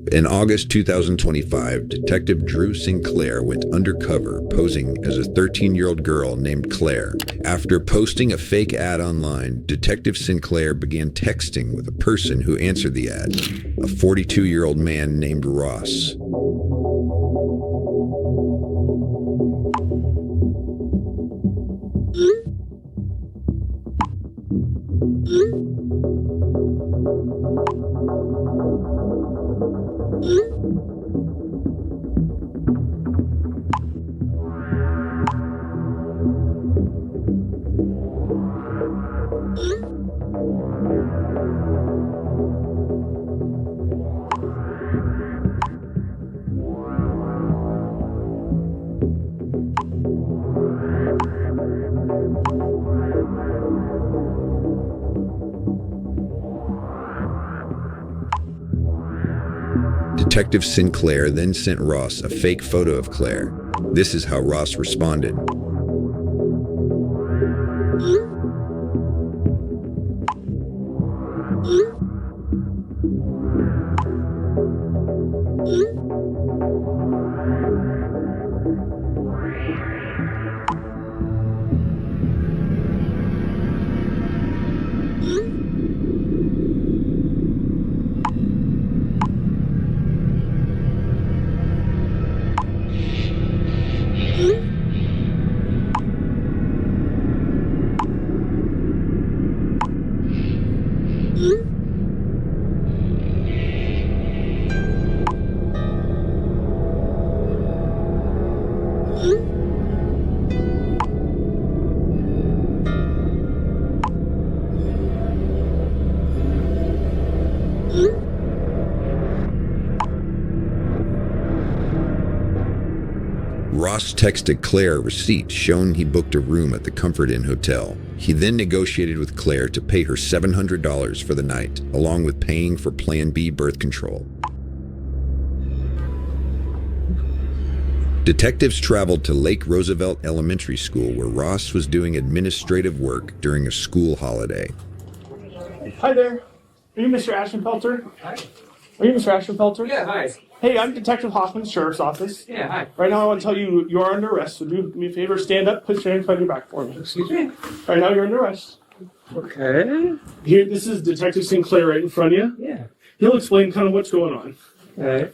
In August 2025, Detective Drew Sinclair went undercover posing as a 13-year-old girl named Claire. After posting a fake ad online, Detective Sinclair began texting with a person who answered the ad, a 42-year-old man named Ross. Detective Sinclair then sent Ross a fake photo of Claire. This is how Ross responded. Ross texted Claire a receipt showing he booked a room at the Comfort Inn Hotel. He then negotiated with Claire to pay her $700 for the night, along with paying for Plan B birth control. Detectives traveled to Lake Roosevelt Elementary School, where Ross was doing administrative work during a school holiday. Hi there. Are you Mr. Ashenfelter? Hi. Are you Mr. Ashenfelter? Yeah, hi. Hey, I'm Detective Hoffman's Sheriff's Office. Yeah, hi. Right now I want to tell you you are under arrest, so do me a favor, stand up, put your hands behind your back for me. Excuse me? Right now you're under arrest. Okay. Here, this is Detective Sinclair right in front of you. Yeah. He'll explain kind of what's going on. Okay.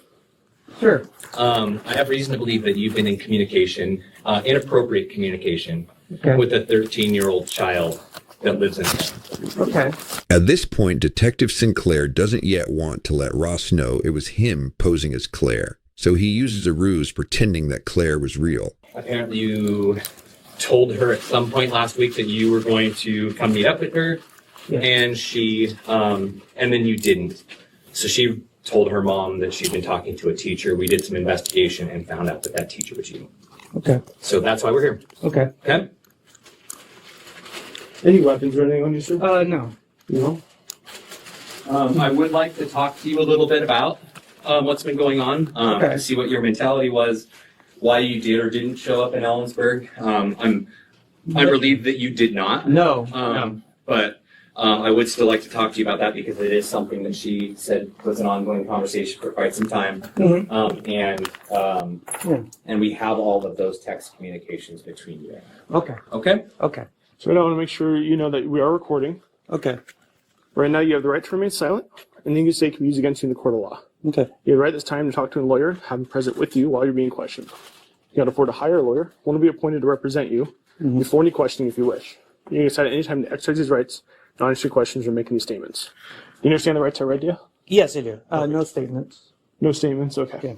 Sure. I have reason to believe that you've been in communication, inappropriate communication, with a 13-year-old child that lives in town. Okay. At this point, Detective Sinclair doesn't yet want to let Ross know it was him posing as Claire, so he uses a ruse pretending that Claire was real. Apparently you told her at some point last week that you were going to come meet up with her, and and then you didn't. So she told her mom that she'd been talking to a teacher. We did some investigation and found out that that teacher was you. Okay. So that's why we're here. Okay. Okay? Any weapons or anything on you, sir? No. No? I would like to talk to you a little bit about what's been going on, to see what your mentality was, why you did or didn't show up in Ellensburg. I'm relieved that you did not. No. But I would still like to talk to you about that because it is something that she said was an ongoing conversation for quite some time. Mm-hmm. And we have all of those text communications between you. Okay. Okay? Okay. So I want to make sure you know that we are recording. Okay. Right now you have the right to remain silent, and then you can say it can be used against you in the court of law. Okay. You have the right this time to talk to a lawyer, have him present with you while you're being questioned. You can afford to hire a lawyer, one will be appointed to represent you before any questioning if you wish. You can decide at any time to exercise these rights, not answer questions or make any statements. You understand the rights I read to you? Yes, I do. No statements. No statements? Okay. Yeah.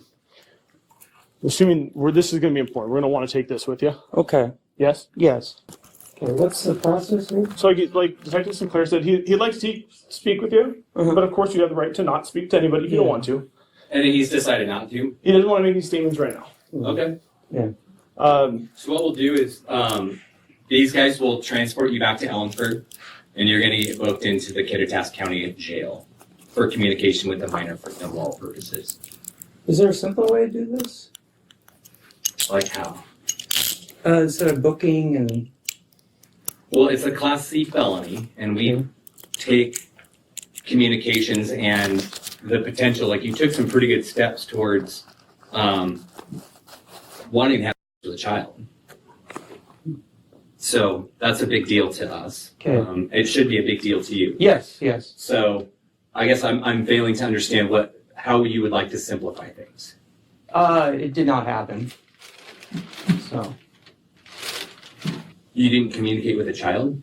Assuming this is going to be important, we're going to want to take this with you. Okay. Yes? Yes. Okay, what's the process here? So like Detective Sinclair said, he'd like to speak with you, but of course you have the right to not speak to anybody if you don't want to. And he's decided not to. He doesn't want to make these statements right now. Okay. Yeah. So what we'll do is these guys will transport you back to Ellensburg, and you're going to get booked into the Kittitas County Jail for communication with the minor for immoral purposes. Is there a simple way to do this? Like how? Instead of booking and... Well, it's a Class C felony, and we take communications and the potential, like you took some pretty good steps towards wanting to have with a child. So that's a big deal to us. Okay. It should be a big deal to you. Yes. So I guess I'm failing to understand how you would like to simplify things. It did not happen. So You didn't communicate with a child?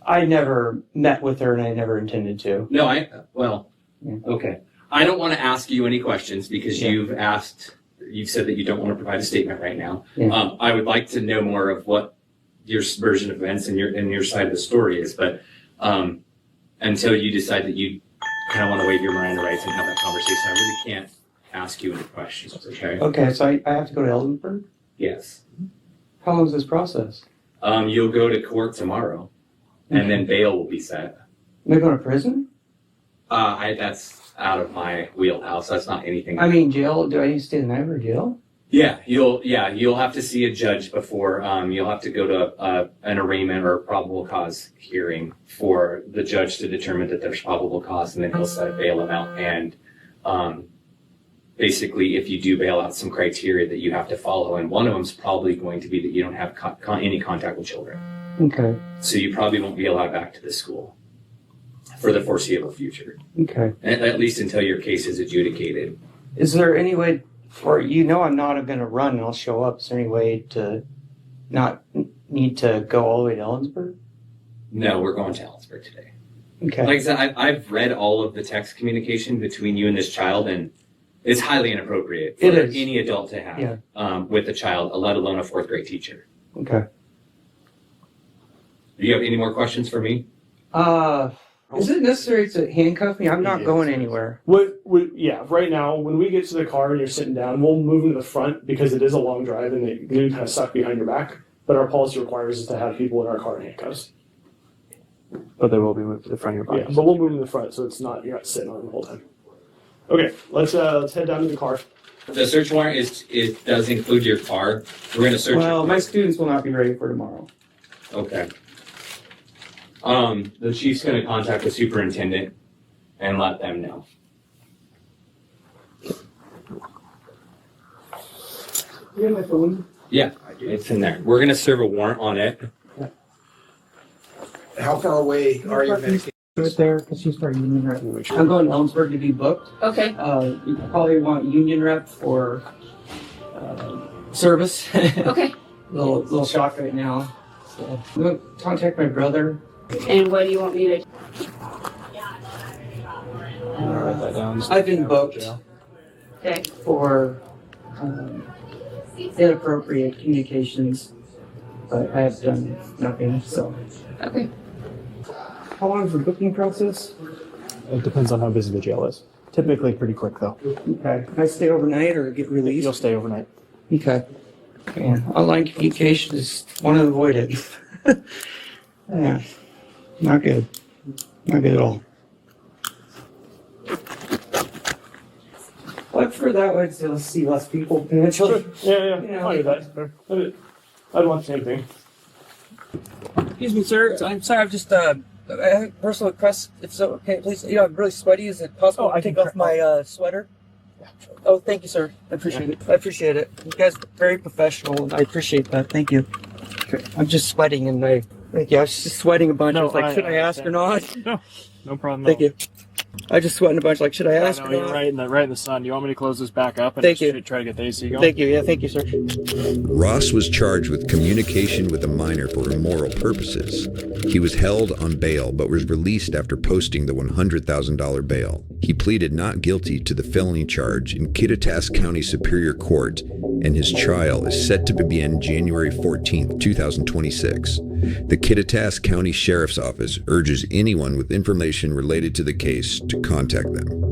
I never met with her and I never intended to. No, Yeah. okay. I don't want to ask you any questions because Yeah. you've said that you don't want to provide a statement right now. Yeah. I would like to know more of what your version of events and your side of the story is, but until you decide that you kind of want to waive your Miranda rights and have that conversation, I really can't ask you any questions, okay? Okay, so I have to go to Eldenburg? Yes. How long is this process? You'll go to court tomorrow, and then bail will be set. Am I going to prison? That's out of my wheelhouse. That's not anything. I mean, jail. Do I need to stay the night or jail? Yeah, you'll have to see a judge before. You'll have to go to an arraignment or probable cause hearing for the judge to determine that there's probable cause, and then he'll set a bail amount. And basically, if you do bail out, some criteria that you have to follow, and one of them is probably going to be that you don't have any contact with children. Okay. So you probably won't be allowed back to the school for the foreseeable future, Okay. at least until your case is adjudicated. Is there any way, or I'm not going to run and I'll show up, is there any way to not need to go all the way to Ellensburg? No, we're going to Ellensburg today. Okay. Like I said, I've read all of the text communication between you and this child, and it's highly inappropriate for It is. any adult to have Yeah. with a child, let alone a fourth grade teacher. Okay. Do you have any more questions for me? Is it necessary to handcuff me? I'm not Yes. going anywhere. Yeah, right now, when we get to the car and you're sitting down, we'll move into the front because it is a long drive and they do kind of suck behind your back. But our policy requires us to have people in our car in handcuffs. But they will be moved to the front of your body. Yeah, but we'll move in the front so you're not sitting on it the whole time. Okay, let's head down to the car. The search warrant does include your car. We're going to search. Well, your my car. students will not be ready for tomorrow. Okay. The chief's going to contact the superintendent and let them know. You have my phone? Yeah, it's in there. We're going to serve a warrant on it. How far away are your medications? Right there, because she's our union rep. I'm going to Ellensburg to be booked. Okay. You probably want union rep for service. Okay. little shock right now. So I'm going to contact my brother. And what do you want me to? Write that down. I've been booked Okay. for inappropriate communications, but I have done nothing. So, Okay. how long is the booking process? It depends on how busy the jail is. Typically pretty quick though. Okay. Can I stay overnight or get released? You'll stay overnight. Okay. Man, online communication is want to avoid it. Yeah. Not good. Not good at all. But for that way, to see less people potentially. Yeah, You know. I'll do that. I'd want the same thing. Excuse me, sir. I'm sorry. I've just I have a personal request. If so, okay, please. I'm really sweaty. Is it possible I to can take off my sweater? Oh, thank you, sir. I appreciate it. I appreciate it. You guys are very professional, and I appreciate that. Thank you. I'm just sweating, and thank you. I was just sweating a bunch. I was like, should I ask or not? No problem. Thank you. I just sweating a bunch. Like, should I ask No, or you're not? right in the sun. Do you want me to close this back up and Thank just you. try to get the AC going? Thank you. Yeah, thank you, sir. Ross was charged with communication with a minor for immoral purposes. He was held on bail but was released after posting the $100,000 bail. He pleaded not guilty to the felony charge in Kittitas County Superior Court, and his trial is set to begin January 14, 2026. The Kittitas County Sheriff's Office urges anyone with information related to the case to contact them.